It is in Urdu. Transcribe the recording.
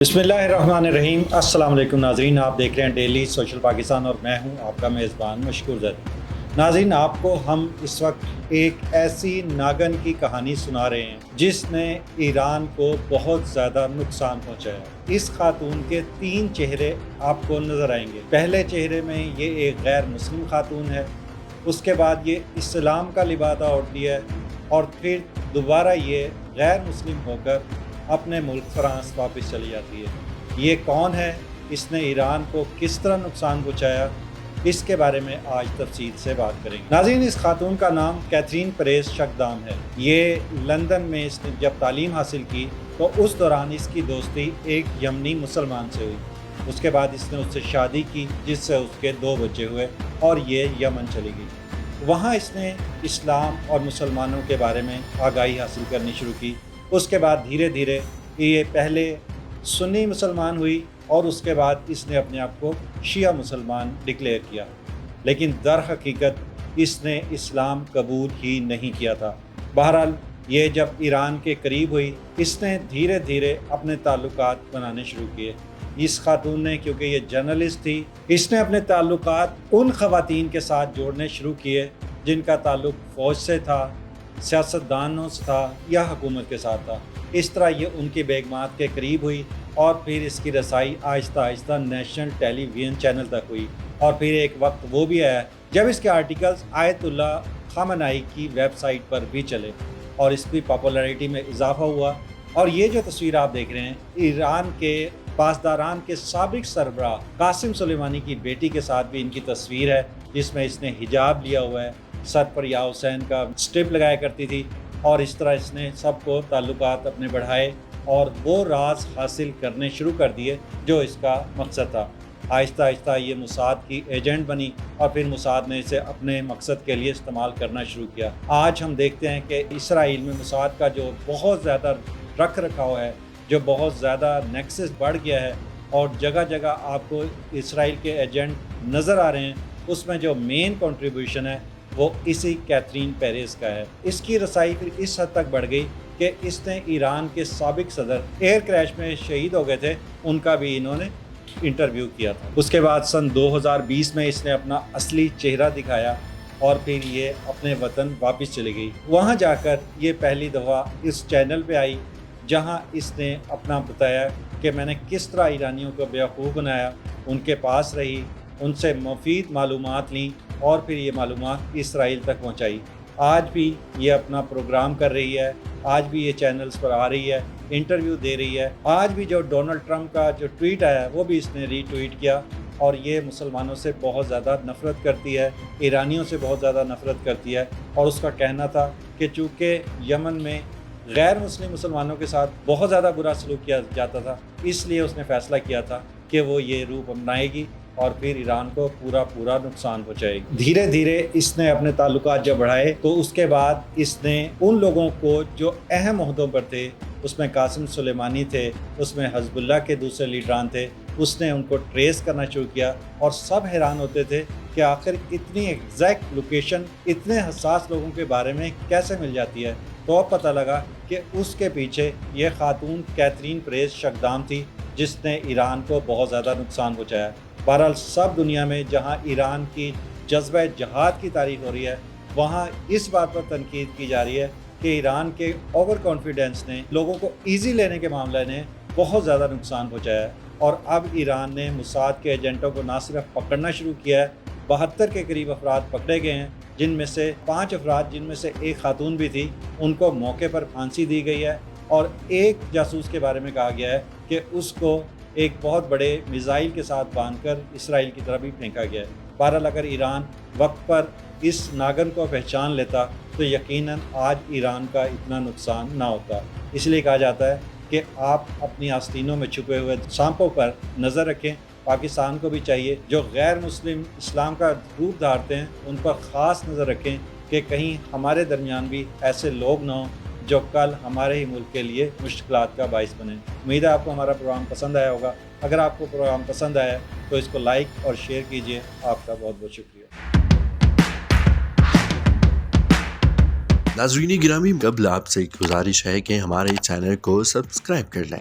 بسم اللہ الرحمن الرحیم۔ السلام علیکم ناظرین، آپ دیکھ رہے ہیں ڈیلی سوشل پاکستان اور میں ہوں آپ کا میزبان مشکور زید۔ ناظرین، آپ کو ہم اس وقت ایک ایسی ناگن کی کہانی سنا رہے ہیں جس نے ایران کو بہت زیادہ نقصان پہنچایا۔ اس خاتون کے 3 چہرے آپ کو نظر آئیں گے۔ پہلے چہرے میں یہ ایک غیر مسلم خاتون ہے، اس کے بعد یہ اسلام کا لبادہ اوڑھتی ہے اور پھر دوبارہ یہ غیر مسلم ہو کر اپنے ملک فرانس واپس چلی جاتی ہے۔ یہ کون ہے؟ اس نے ایران کو کس طرح نقصان پہنچایا؟ اس کے بارے میں آج تفصیل سے بات کریں گے۔ ناظرین، اس خاتون کا نام کیتھرین پیریز شکدام ہے۔ یہ لندن میں اس نے جب تعلیم حاصل کی تو اس دوران اس کی دوستی ایک یمنی مسلمان سے ہوئی۔ اس کے بعد اس نے اس سے شادی کی جس سے اس کے 2 بچے ہوئے اور یہ یمن چلی گئی۔ وہاں اس نے اسلام اور مسلمانوں کے بارے میں آگاہی حاصل کرنی شروع کی۔ اس کے بعد دھیرے دھیرے یہ پہلے سنی مسلمان ہوئی اور اس کے بعد اس نے اپنے آپ کو شیعہ مسلمان ڈکلیئر کیا، لیکن در حقیقت اس نے اسلام قبول ہی نہیں کیا تھا۔ بہرحال یہ جب ایران کے قریب ہوئی، اس نے دھیرے دھیرے اپنے تعلقات بنانے شروع کیے۔ اس خاتون نے، کیونکہ یہ جرنلسٹ تھی، اس نے اپنے تعلقات ان خواتین کے ساتھ جوڑنے شروع کیے جن کا تعلق فوج سے تھا، سیاستدانوں سے تھا یا حکومت کے ساتھ تھا۔ اس طرح یہ ان کی بیگمات کے قریب ہوئی اور پھر اس کی رسائی آہستہ آہستہ نیشنل ٹیلی ویژن چینل تک ہوئی، اور پھر ایک وقت وہ بھی آیا جب اس کے آرٹیکلز آیت اللہ خامنائی کی ویب سائٹ پر بھی چلے اور اس کی پاپولیرٹی میں اضافہ ہوا۔ اور یہ جو تصویر آپ دیکھ رہے ہیں، ایران کے پاسداران کے سابق سربراہ قاسم سلیمانی کی بیٹی کے ساتھ بھی ان کی تصویر ہے، جس میں اس نے حجاب لیا ہوا ہے، سر پر یا حسین کا اسٹرپ لگایا کرتی تھی، اور اس طرح اس نے سب کو تعلقات اپنے بڑھائے اور وہ راز حاصل کرنے شروع کر دیے جو اس کا مقصد تھا۔ آہستہ آہستہ یہ موساد کی ایجنٹ بنی اور پھر موساد نے اسے اپنے مقصد کے لیے استعمال کرنا شروع کیا۔ آج ہم دیکھتے ہیں کہ اسرائیل میں موساد کا جو بہت زیادہ رکھ رکھاؤ ہے، جو بہت زیادہ نیکسس بڑھ گیا ہے اور جگہ جگہ آپ کو اسرائیل کے ایجنٹ نظر آ رہے ہیں، اس میں جو مین کنٹریبیوشن ہے وہ اسی کیتھرین پیریز کا ہے۔ اس کی رسائی پھر اس حد تک بڑھ گئی کہ اس نے ایران کے سابق صدر ایئر کریش میں شہید ہو گئے تھے، ان کا بھی انہوں نے انٹرویو کیا تھا۔ اس کے بعد سن 2020 میں اس نے اپنا اصلی چہرہ دکھایا اور پھر یہ اپنے وطن واپس چلی گئی۔ وہاں جا کر یہ پہلی دفعہ اس چینل پہ آئی جہاں اس نے اپنا بتایا کہ میں نے کس طرح ایرانیوں کو بیوقوف بنایا، ان کے پاس رہی، ان سے مفید معلومات لیں اور پھر یہ معلومات اسرائیل تک پہنچائی۔ آج بھی یہ اپنا پروگرام کر رہی ہے، آج بھی یہ چینلز پر آ رہی ہے، انٹرویو دے رہی ہے۔ آج بھی جو ڈونلڈ ٹرمپ کا جو ٹویٹ آیا ہے وہ بھی اس نے ری ٹویٹ کیا، اور یہ مسلمانوں سے بہت زیادہ نفرت کرتی ہے، ایرانیوں سے بہت زیادہ نفرت کرتی ہے، اور اس کا کہنا تھا کہ چونکہ یمن میں غیر مسلم مسلمانوں کے ساتھ بہت زیادہ برا سلوک کیا جاتا تھا، اس لیے اس نے فیصلہ کیا تھا کہ وہ یہ روپ اپنائے گی اور پھر ایران کو پورا نقصان پہنچائے گی۔ دھیرے دھیرے اس نے اپنے تعلقات جب بڑھائے تو اس کے بعد اس نے ان لوگوں کو جو اہم عہدوں پر تھے، اس میں قاسم سلیمانی تھے، اس میں حزب اللہ کے دوسرے لیڈران تھے، اس نے ان کو ٹریس کرنا شروع کیا، اور سب حیران ہوتے تھے کہ آخر اتنی ایگزیکٹ لوکیشن اتنے حساس لوگوں کے بارے میں کیسے مل جاتی ہے۔ تو اب پتہ لگا کہ اس کے پیچھے یہ خاتون کیتھرین پیریز شکدام تھی جس نے ایران کو بہت زیادہ نقصان پہنچایا۔ بہرحال سب دنیا میں جہاں ایران کی جذبہ جہاد کی تعریف ہو رہی ہے، وہاں اس بات پر تنقید کی جا رہی ہے کہ ایران کے اوور کانفیڈنس نے لوگوں کو ایزی لینے کے معاملے نے بہت زیادہ نقصان پہنچایا ہے، اور اب ایران نے موساد کے ایجنٹوں کو نہ صرف پکڑنا شروع کیا ہے، 72 کے قریب افراد پکڑے گئے ہیں، جن میں سے 5 افراد، جن میں سے ایک خاتون بھی تھی، ان کو موقع پر پھانسی دی گئی ہے، اور ایک جاسوس کے بارے میں کہا گیا ہے کہ اس کو ایک بہت بڑے میزائل کے ساتھ باندھ کر اسرائیل کی طرف بھی پھینکا گیا ہے۔ بہرحال اگر ایران وقت پر اس ناگن کو پہچان لیتا تو یقیناً آج ایران کا اتنا نقصان نہ ہوتا۔ اس لیے کہا جاتا ہے کہ آپ اپنی آستینوں میں چھپے ہوئے سانپوں پر نظر رکھیں۔ پاکستان کو بھی چاہیے جو غیر مسلم اسلام کا روپ دھارتے ہیں ان پر خاص نظر رکھیں کہ کہیں ہمارے درمیان بھی ایسے لوگ نہ ہوں جو کل ہمارے ہی ملک کے لیے مشکلات کا باعث بنے۔ امید ہے آپ کو ہمارا پروگرام پسند آیا ہوگا۔ اگر آپ کو پروگرام پسند آیا تو اس کو لائک اور شیئر کیجیے۔ آپ کا بہت بہت شکریہ۔ ناظرین گرامی، قبل آپ سے ایک گزارش ہے کہ ہمارے چینل کو سبسکرائب کر لیں